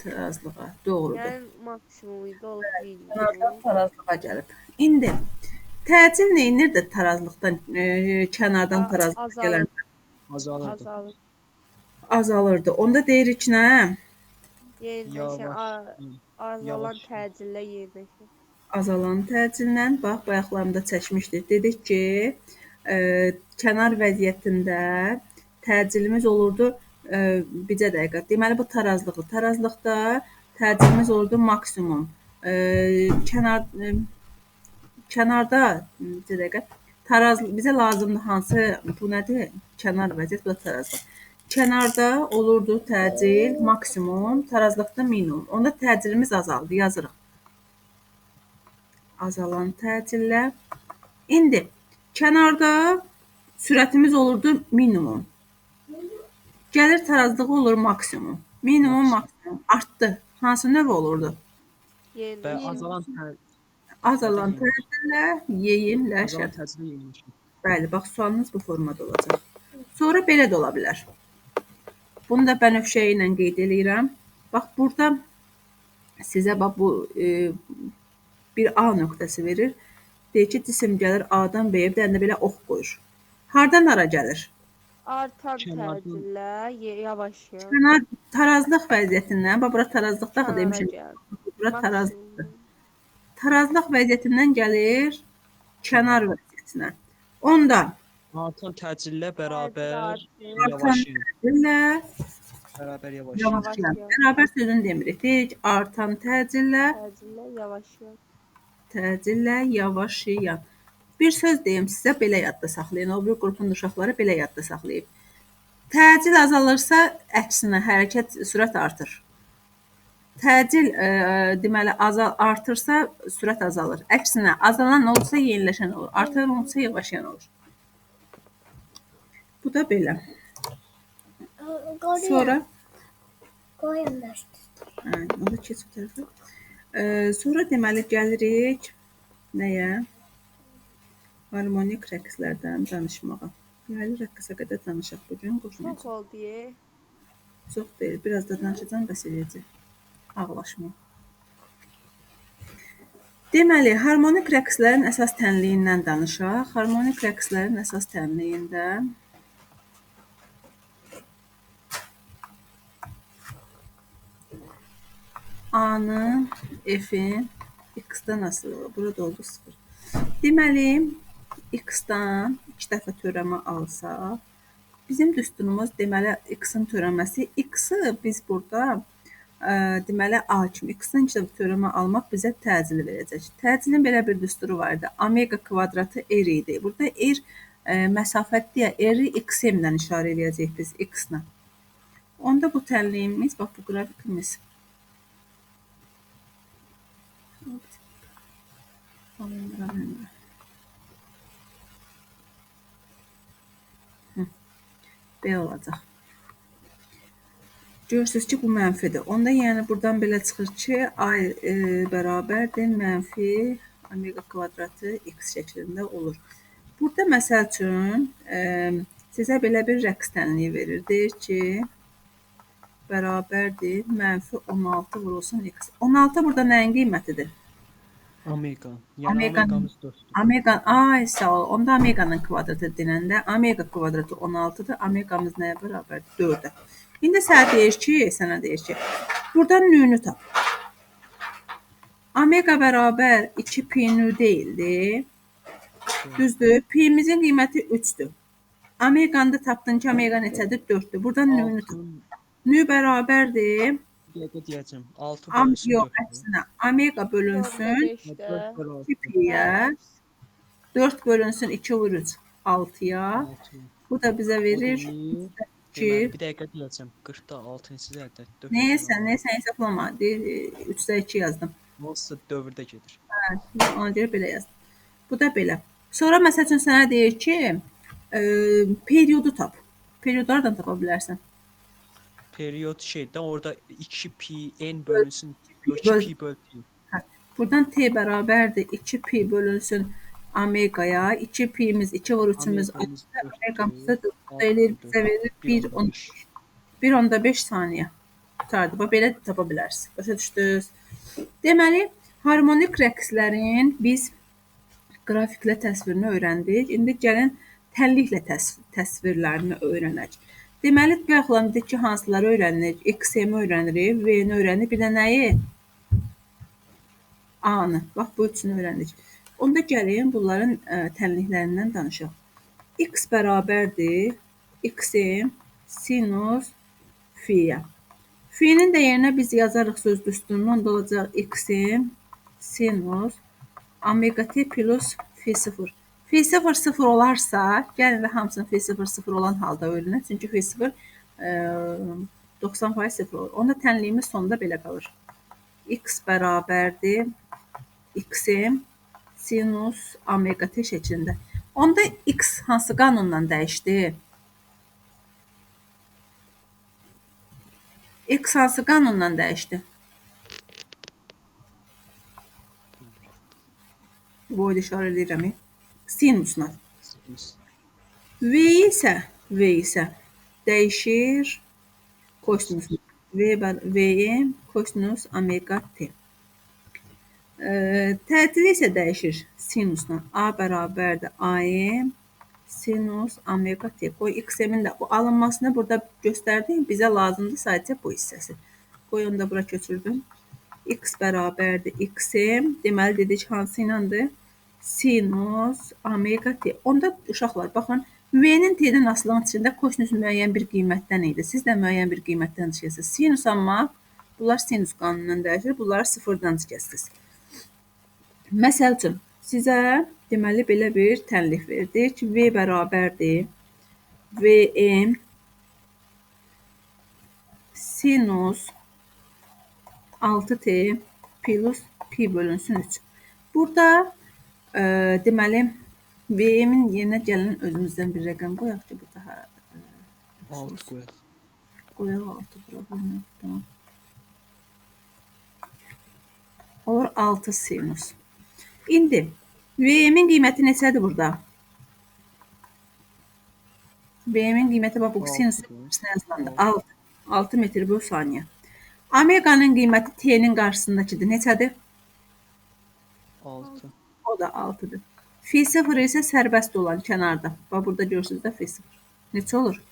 Tarazlığa. Doğrudur. Yəni maksimum idi, olub Kənardan minimum. tarazlığa gəlib. İndi təcil neyinirdi tarazlıqdan, kənardan tarazlığa Azalır. gələn? Azalırdı. Azalır. Azalırdı. Onda deyirik ki, nə? Yeyinləşən. Yavaş. Azalan Yavaş. təcillə yeyinləşən. Azalan təcillə, bax, bayaqlarımda çəkmişdik. Dedik ki, kənar vəziyyətində təcilimiz olurdu bircə dəqiqə. Deməli, bu tarazlıqdır. Tarazlıqda təcilimiz olurdu maksimum. Kənarda bircə dəqiqə. Bizə lazımdır hansı, bu nədir? Kənar vəziyyət, bu da tarazlıq. Kənarda olurdu təcil maksimum, tarazlıqda minimum. Onda təcilimiz azaldı, yazırıq. Azalan təcillə. İndi kənarda sürətimiz olurdu minimum. Gəlir tarazlığı olur maksimum. Minimum, maksimum. Artdı. Hansı növ olurdu? Və Yeyinləşən. Azalan təcillə yeyinləşən. Azalan təcillə yeyilmişik. Bəli, bax, sualınız bu formada olacaq. Sonra belə də ola bilər. Bunu da bənövşəyi ilə qeyd eləyirəm. Bax, burada sizə bax, bu bir A nöqtəsi verir. Deyir ki, cisim gəlir A-dan B-yə, bir dənə də belə ox qoyur. Hardan hara gəlir? Artan Kənardan. təcillə yavaşlayan. Kənar tarazlıq vəziyyətindən, bax, bura tarazlıqda da demişim. Bura tarazlıqdır. Tarazlıq vəziyyətindən gəlir kənar vəziyyətinə. Onda Artan təcillə bərabər artan yavaşıyın. təcillə Bərabər yavaşıyın. yavaşlayan. Bərabər sözünü demirik. Deyirik, artan təcillə Təcillə yavaşlayan. təcillə yavaşlayan. Bir söz deyim sizə, belə yadda saxlayın. O bir qrupun uşaqları belə yadda saxlayıb. Təcil azalırsa, əksinə hərəkət sürət artır. Təcil deməli artırsa sürət azalır. Əksinə azalan olsa yeniləşən olur. Artan olsa yavaşlayan olur. Bu da belə. Sonra onu keç bu tərəfə. Sonra deməli gəlirik nəyə? Harmonik rəqslərdən danışmağa. Deməli rəqsə qədər danışaq bu gün. Çox oldu. Çox deyil. Biraz da danışacağam, bəs eləyəcək. Ağlaşma. Deməli, harmonik rəqslərin əsas tənliyindən danışaq. Harmonik rəqslərin əsas tənliyində A-nın, F-in X-dan asılığı. Burada oldu 0. Deməli, X-dan 2 dəfə törəmə alsaq, bizim düsturumuz deməli X-in törəməsi. X-i biz burada deməli A kimi X-dan 2 dəfə törəmə almaq bizə təcili verəcək. Təcilin belə bir düsturu var idi. Omega kvadratı R idi. Burada R məsafətdir ya, R-i X-imlə işarə edəcək biz X-la. Onda bu tənliyimiz, bax bu qrafikimiz. B olacaq. Görürsünüz ki, bu mənfidir. Onda yəni buradan belə çıxır ki, A bərabərdir mənfi omega kvadratı X şəklində olur. Burada məsəl üçün sizə belə bir rəqs tənliyi verir. Deyir ki, bərabərdir mənfi 16 vurulsun X. 16 burada nəyin qiymətidir? Omega. Yəni omegamız 4-dür. Omega, ay sağ ol. Onda omeganın kvadratı denəndə omega kvadratı 16-dır. Omegamız nəyə bərabərdir? 4-ə. İndi sənə deyir ki, buradan nü-nü tap. Omega bərabər 2 pi nü deyildi. Düzdür. Pi'mizin qiyməti 3-dür. Omeganı da tapdın ki, omega neçədir? 4-dür. Buradan nü-nü tap. Nü bərabərdir. Dəqiqə deyəcəm. 6 bölünsün 4. Yox, əksinə. Omega bölünsün 2 pi'yə. 4 bölünsün 2 vur 3. 6'ya. Bu da bizə verir. Bir dəqiqə deyəcəm. 40-da 6 neçədir? Neysə hesablama. 3-də 2 yazdım. Olsa dövrdə gedir. Ona görə belə yazdım. Bu da belə. Sonra məsəl üçün sənə deyir ki, periodu tap. Periodu hardan tapa bilərsən? Periyod şeydə orada 2 pi n bölünsün 2 pi böl pi. Buradan t bərabərdir 2 pi bölünsün omegaya. 2 pi'miz 2 vur 3'ümüz 6. Omegamız da 4 eləyir. Bizə verir 1.5 saniyə. Tutardı. Belə tapa bilərsiniz. Başa düşdünüz? Deməli, harmonik rəqslərin biz qrafiklə təsvirini öyrəndik. İndi gəlin tənliklə təsvirlərini öyrənək. Deməli, bayaqlar dedik ki, hansıları öyrənirik? XM-i öyrənirik, V-ni öyrənirik, bir də nəyi? A-nı. Bax, bu üçünü öyrənirik. Onda gəlin bunların tənliklərindən danışaq. X bərabərdir XM sinus F-yə. F-nin də yerinə biz yazarıq söz düsturunu, onda olacaq XM sinus omega t plus F0. F0 0 olarsa, gəlin də hamısını F0 0 olan halda öyrənək. Çünki F0 90% 0 olur. Onda tənliyimiz sonunda belə qalır. X bərabərdir XM sinus omega t şəklində. Onda X hansı qanunla dəyişdi? X hansı qanunla dəyişdi? Bu oyda işarə edirəm. Sinusla. V isə dəyişir kosinus. V'm kosinus omega t. Təcili isə dəyişir sinusla. A bərabərdir AM sinus omega t. Qoy XM-in də bu alınmasını burada göstərdim. Bizə lazımdır sadəcə bu hissəsi. Qoy onu da bura köçürdüm. X bərabərdir XM. Deməli dedik hansı iləndir? Sinus omega t. Onda uşaqlar baxın, V-nin T-dən asılığın içində kosinus müəyyən bir qiymətdən idi. Siz də müəyyən bir qiymətdən çıxırsınız. Sinus amma bunlar sinus qanunundan dəyişir. Bunları sıfırdan çıxırsınız. Məsəl üçün, sizə deməli belə bir tənlik verdi ki, V bərabərdir Vm sinus 6t plus pi bölünsün 3. Burada deməli VM-in yerinə gələn özümüzdən bir rəqəm qoyaq ki, bu daha 6 qoyaq. qoyaq 6 bura. Tamam. Olur 6 sinus. İndi VM-in qiyməti neçədir burada? VM-in qiyməti bax bu sinus yazılanda 6 metr böl saniyə. Omeqanın qiyməti T-nin qarşısındakidir. Neçədir? 6. O da 6-dır. Fi 0 isə sərbəst olan kənarda. Bax burada görürsünüz də fi 0. Neçə olur?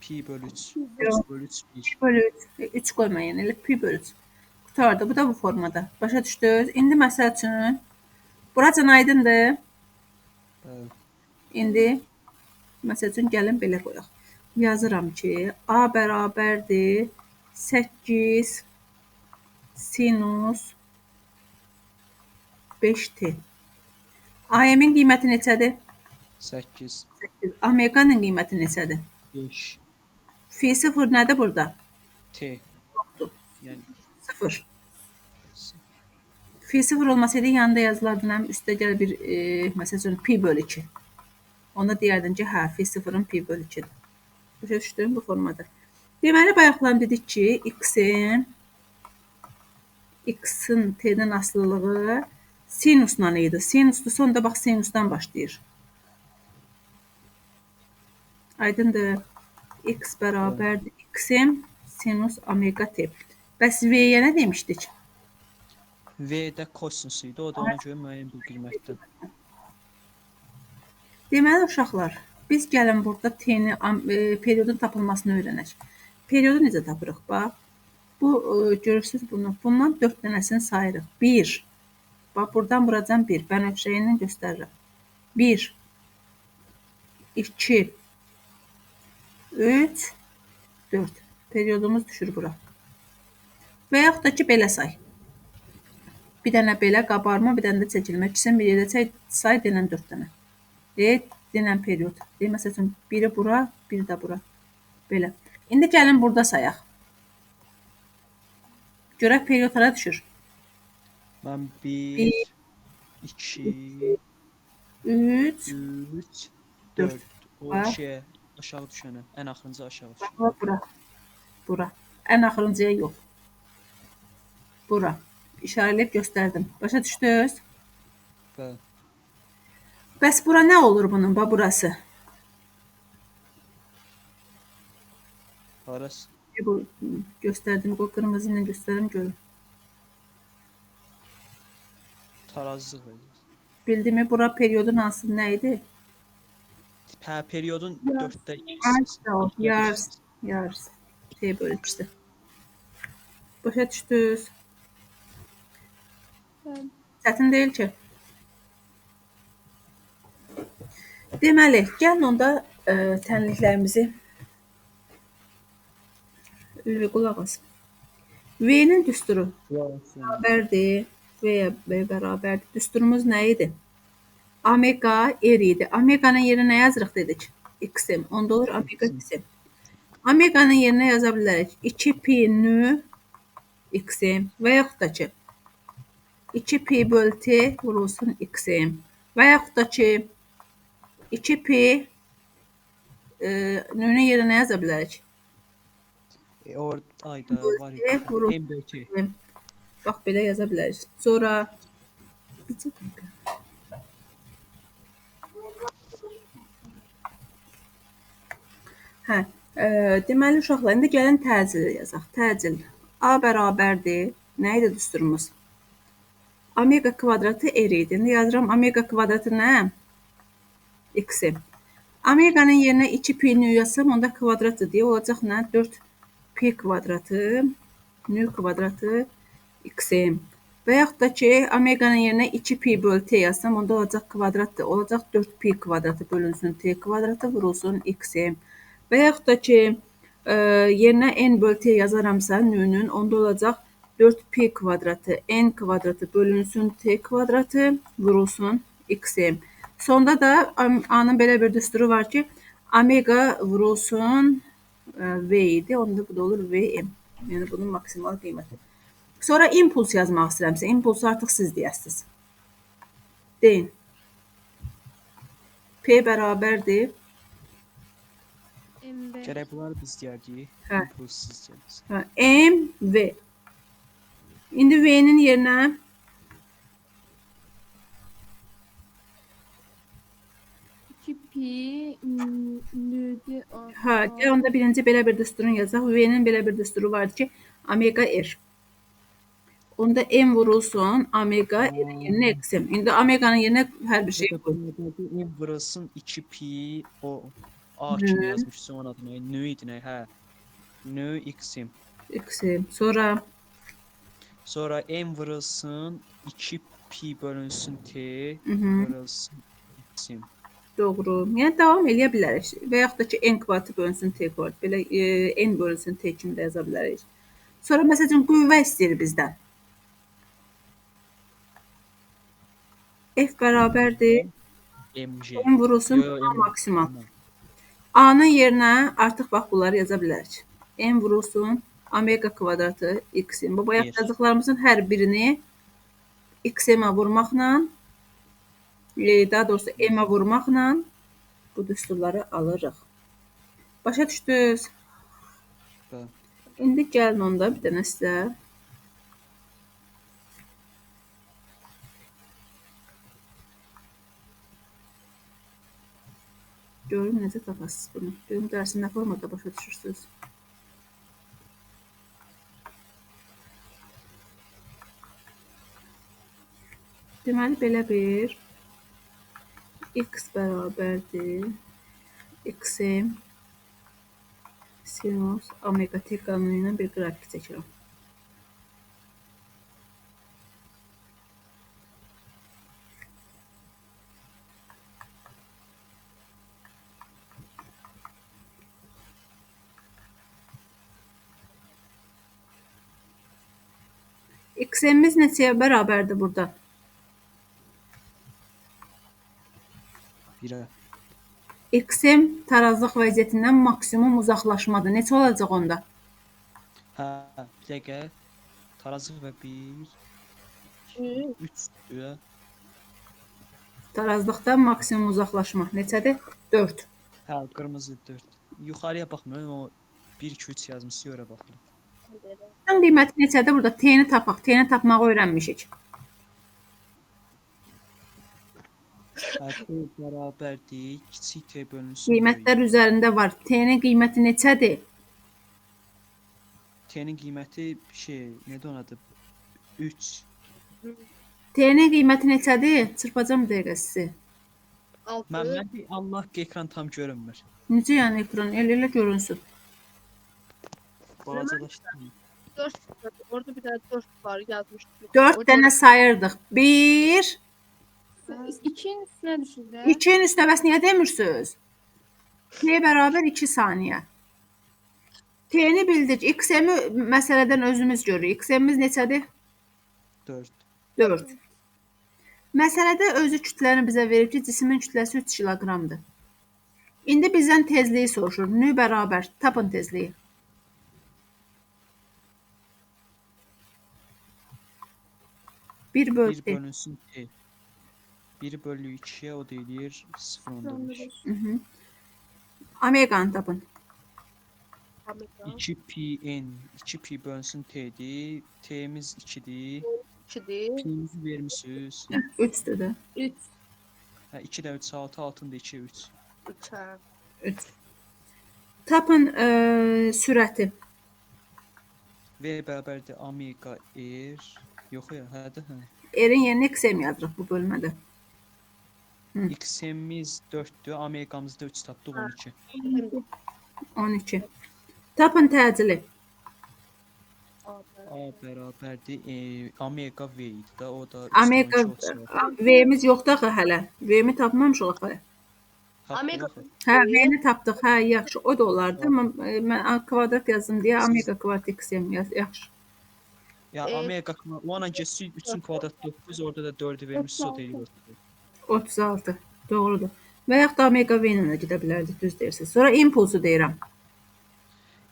Pi bölü 3. 3 bölü 3 1. Bölü 3. 3 qoymayın. Elə pi bölü 3. Qutardı. Bu da bu formada. Başa düşdünüz? İndi məsəl üçün buracan aydındır. Bəli. İndi məsəl üçün gəlin belə qoyaq. Yazıram ki, A bərabərdir 8 sinus 5t. AM-in qiyməti neçədir? 8. 8. Omeqanın qiyməti neçədir? 5. Fi 0 nədir burada? T. Yəni 0. Fi 0 olmasaydı yanında yazılardı. Üstə gəl bir məsəl üçün pi bölü 2. Ona deyərdin ki, hə, fi 0-ın pi bölü 2-dir. Başa düşdün bu formada. Deməli, bayaqlar dedik ki, x-in t-dən asılılığı sinusla idi. Sinuslu sonda bax sinusdan başlayır. Aydındır. X bərabərdir x-in sinus omega t. Bəs v-yə nə demişdik? V-də kosinus idi. O da ona görə müəyyən bir qiymətdən. Deməli, uşaqlar, biz gəlin burada t-ni, periodun tapılmasını öyrənək. Periodu necə tapırıq? Bax, bu, görürsünüz bunu. Bundan 4 dənəsini sayırıq. 1. Bax, buradan buracan 1. Bənövşəyi ilə göstərirəm. 1, 2, 3, 4. Periodumuz düşür bura. Və yaxud da ki, belə say. Bir dənə belə qabarma, bir dənə də çəkilmə. İkisini bir yerdə say, denən 4 dənə. Denən period. Məsəl üçün, biri bura, biri də bura. Belə. İndi gəlin burada sayaq. Görək period hara düşür. Mən 1, 2, 3, 3, 4. 4. O ikiyə aşağı düşənə. Ən axırıncı aşağı düşənə. Bura. Bura. Ən axırıncıya yox. Bura. İşarələyib göstərdim. Başa düşdünüz? Bəli. Bəs bura nə olur bunun? Bax, burası. Harası? Bu göstərdim. Bu qırmızı ilə göstərim görün. Tarazlıq idi. Bildimi? Bura periodun hansı nə idi? Hə, periodun 4də Yarısı. T bölü 2-dir. Başa düşdünüz? Çətin deyil ki. Deməli, gəlin onda tənliklərimizi qulaq as. V-nin düsturu bərabərdir. V bərabərdir. Düsturumuz nə idi? Omega R idi. Omeganın yerinə nə yazırıq dedik? X-im. Onda olur omega X-im. Omeganın yerinə yaza bilərik. 2pi nü X-im. Və yaxud da ki, 2pi böl T vurulsun X-im. Və yaxud da ki, 2pi nünün yerinə nə yaza bilərik? Orada ayda var idi. M böl T. Bax, belə yaza bilərik. Sonra hə, deməli uşaqlar, indi gəlin təcil yazaq. Təcil. A bərabərdir. Nə idi düsturumuz? Omega kvadratı R idi. İndi yazıram omega kvadratı nə? X-i. Omeganın yerinə 2pi nü yazsam, onda kvadratı deyə olacaq nə? 4pi kvadratı nü kvadratı X-i. Və yaxud da ki, omeganın yerinə 2pi böl T yazsam, onda olacaq kvadratdır. Olacaq 4pi kvadratı bölünsün T kvadratı vurulsun X-i. Və yaxud da ki, yerinə n böl T yazaramsa nünün, onda olacaq 4pi kvadratı n kvadratı bölünsün T kvadratı vurulsun X-i. Sonda da A-nın belə bir düsturu var ki, omega vurulsun V idi. Onda bu da olur Vm. Yəni bunun maksimal qiyməti. Sonra impuls yazmaq istəyirəmsə, impulsu artıq siz deyəsiniz. Deyin. P bərabərdir. MV. Gərək bunları biz deyərdik. Hə. İmpulsuz deyəriz. Hə, M, V. İndi V-nin yerinə 2pi nüdü. hə, gəl onda birinci belə bir düsturun yazaq. V-nin belə bir düsturu vardı ki, omega R. Onda M vurulsun, omega R-in yerinə xm. İndi omeganın yerinə hər bir şey qoy. M vurulsun 2 pi o A kimi yazmışsın onun adını. Nö idi nə? Hə. Nö xm. Xm. Sonra Sonra M vurulsun 2 pi bölünsün T vurulsun xm. doğru. Yəni davam eləyə bilərik. Və yaxud da ki, n kvadratı bölünsün t kvadrat. Belə n bölünsün t kimi də yaza bilərik. Sonra məsələn qüvvə istəyir bizdən. F bərabərdir. MG. M vurulsun A maksimal. A-nın yerinə artıq bax bunları yaza bilərik. M vurulsun omega kvadratı xm. Bu bayaq yazdıqlarımızın hər birini xm-ə vurmaqla, daha doğrusu m-ə vurmaqla bu düsturları alırıq. Başa düşdünüz? Bəli. İndi gəlin onda bir dənə sizə. Görüm necə tapasınız bunu. Görüm dərsi nə formada başa düşürsünüz. Deməli belə bir x bərabərdir xm sinus omega t qanunu ilə bir qrafik çəkirəm. Xm-imiz neçəyə bərabərdir burada? 1-ə. Xm tarazlıq vəziyyətindən maksimum uzaqlaşmadır. Neçə olacaq onda? Hə, bir dəqiqə. Tarazı və 1 3-dür. Tarazlıqdan maksimum uzaqlaşma neçədir? 4. Hə, qırmızı 4. Yuxarıya baxmıram, o 1 2 3 yazmışıq, ora baxıram. T-nin qiyməti neçədir? Burada T-ni tapaq. T-ni tapmağı öyrənmişik. Hə, T bərabərdir, kiçik T bölünsün. Qiymətlər üzərində var. T-nin qiyməti neçədir? T-nin qiyməti nədir onun adı? 3. T-nin qiyməti neçədir? Çırpacam bir dəqiqə sizi. 6. Mən Allah ekran tam görünmür. Necə yəni ekran? Elə görünsün. Balacalaşdım. 4. Orada bir dənə 4 var yazmışdım. 4 dənə sayırdıq. 1 2'nin üstüne düşürdü. 2-nin üstünə bəs niyə demirsiniz? T bərabər 2 saniyə. T-ni bildik. Xm-i məsələdən özümüz görürük. Xm-imiz neçədir? 4. 4. Məsələdə özü kütləni bizə verir ki, cismin kütləsi 3 kiloqramdır. İndi bizdən tezliyi soruşur. Nü bərabər. Tapın tezliyi. Bir 1 bölü T. bölünsün T. 1 bölü 2'ye o deyir 0.5. Omeganı tapın. 2 pi n. 2 pi bölünsün T'dir. T'miz 2'dir. 2'dir. Pi'mizi vermişsiniz. 3'dür də. 3. Hə, 2 də 3 6 altında 2 3. 3. 3. Tapın sürəti. V bərabərdir omega r. Yox ya, hədə hə. R-in yerinə xm yazırıq bu bölmədə. X'imiz 4'dür, omegamız da 3 tapdıq 12. 12. Tapın təcili. A bərabərdir omega v idi də, o da Omega V-miz yoxdur axı hələ. V-mi tapmamışıq axı. Omega Hə, V-ni tapdıq. Hə, yaxşı. O da olardı. Amma mən kvadrat yazdım deyə omega kvadrat xm yaxşı. Ya omega ona keçsək 3-ün kvadrat 9, orada da 4'ü vermişsiniz, o deyir. 36. Doğrudur. Və yaxud da omega V ilə də gedə bilərdik, düz deyirsiniz. Sonra impulsu deyirəm.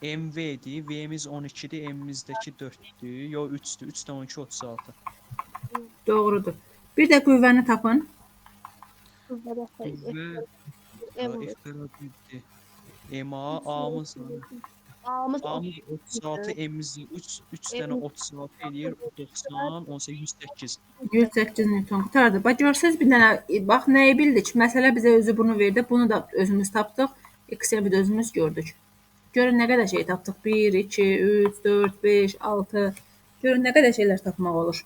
MV-dir, V-miz 12-dir, M-mizdəki 4-dür, yo 3-dür, 3 də 12, 36. Doğrudur. Bir də qüvvəni tapın. Qüvvə F bərabərdir. MA, A-mız A'mız A-mız 36, M-miz 3 dənə 36 eləyir, 90, 18, 108. 108 Newton qutardı. Bax görsəz bir dənə bax nəyi bildik? Məsələ bizə özü bunu verdi. Bunu da özümüz tapdıq. İkisini bir də özümüz gördük. Görün nə qədər şey tapdıq. 1, 2, 3, 4, 5, 6. Görün nə qədər şeylər tapmaq olur.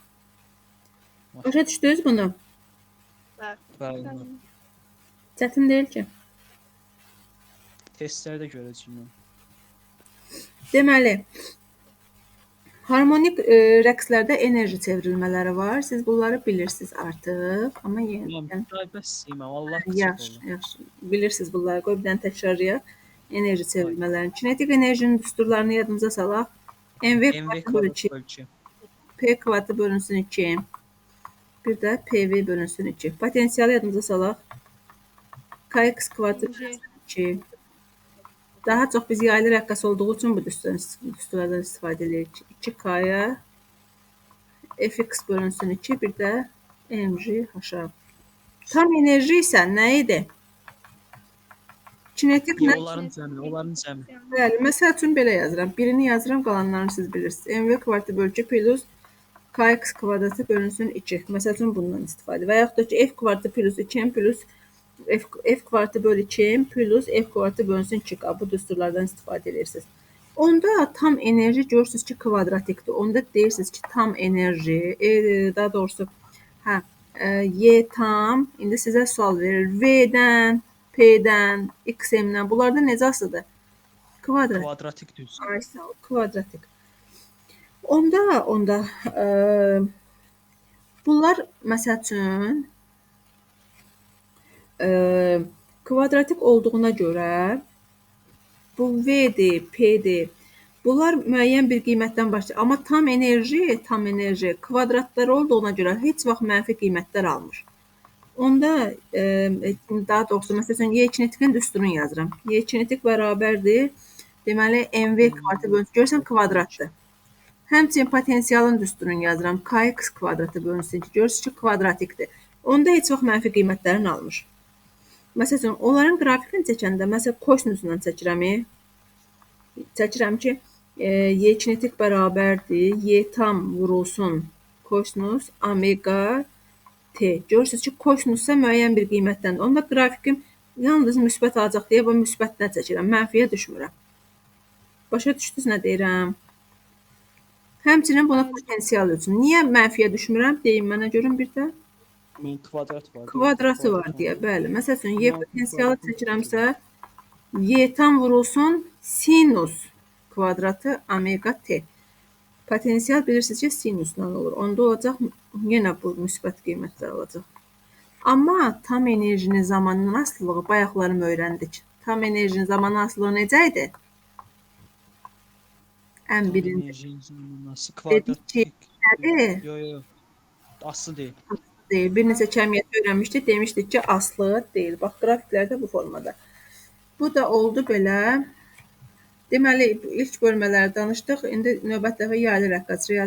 Başa düşdünüz bunu? Bəli. Çətin deyil ki. Testlərdə görəcəyik. Deməli, harmonik rəqslərdə enerji çevrilmələri var. Siz bunları bilirsiniz artıq. Amma yenə Bəs Allah yaxşı. Bilirsiniz bunları. Qoy bir dənə təkrarlayaq. Enerji çevrilmələrini. Kinetik enerjinin düsturlarını yadımıza salaq. MV kvadratı bölü P kvadratı bölünsün 2. Bir də PV bölünsün 2. Potensialı yadımıza salaq. Kx kvadratı bölünsün 2. Daha çox biz yaylı rəqqas olduğu üçün bu düsturlardan istifadə edirik. 2K-ya Fx bölünsün 2, bir də mgh. Tam enerji isə nə idi? Kinetik nə? Onların cəmi. Bəli, məsəl üçün belə yazıram. Birini yazıram, qalanlarını siz bilirsiniz. Mv kvadratı bölü 2 plus Kx kvadratı bölünsün 2. Məsəl üçün bundan istifadə. Və yaxud da ki, F kvadratı plus 2 plus F kvadratı bölü 2 plus F kvadratı bölünsün 2. Bu düsturlardan istifadə edirsiniz. Onda tam enerji görürsünüz ki, kvadratikdir. Onda deyirsiniz ki, tam enerji, daha doğrusu Y tam. İndi sizə sual verir. V-dən, P-dən, X-M-dən. Bunlardan necə asılıdır? Kvadratik düz. Ay sağ ol, kvadratik. Onda bunlar məsəl üçün kvadratik olduğuna görə bu V-dir, P-dir. Bunlar müəyyən bir qiymətdən başlayır. Amma tam enerji kvadratları olduğuna görə heç vaxt mənfi qiymətlər almır. Onda daha doğrusu məsəl üçün Y kinetikin düsturunu yazıram. Y kinetik bərabərdir. Deməli MV kvadratı bölünsün. Görürsən kvadratdır. Həmçinin potensialın düsturunu yazıram. Kx kvadratı bölünsün. Görürsünüz ki, kvadratikdir. Onda heç vaxt mənfi qiymətlərini almır. Məsələn, onların qrafikini çəkəndə, məsələn, kosinusla çəkirəm. Çəkirəm ki, Y kinetik bərabərdir. Y tam vurulsun kosinus omega T. Görürsünüz ki, kosinussa müəyyən bir qiymətdəndir. Onda qrafikim yalnız müsbət alacaq deyə bu müsbətdən çəkirəm. Mənfiyə düşmürəm. Başa düşdünüz nə deyirəm? Həmçinin buna potensial üçün. Niyə mənfiyə düşmürəm? Deyin mənə görün bir də. Kvadratı var deyə. Bəli. Məsəl üçün, Y potensialı çəkirəmsə, Y tam vurulsun sinus kvadratı omega T. Potensial bilirsiniz ki, sinusla olur. Onda olacaq, yenə bu müsbət qiymətlər olacaq. Amma tam enerjinin zamanın asılılığı bayaqlarım öyrəndik. Tam enerjinin zamanın asılılığı necə idi? Ən birinci. Dedik ki, nədir? Yox. Aslı deyil. Bir neçə kəmiyyət öyrənmişdik. Demişdik ki, aslı deyil. Bax, qrafiklərdə bu formada. Bu da oldu belə. Deməli, ilk bölmələri danışdıq. İndi növbət dəfə yaylı rəqqas,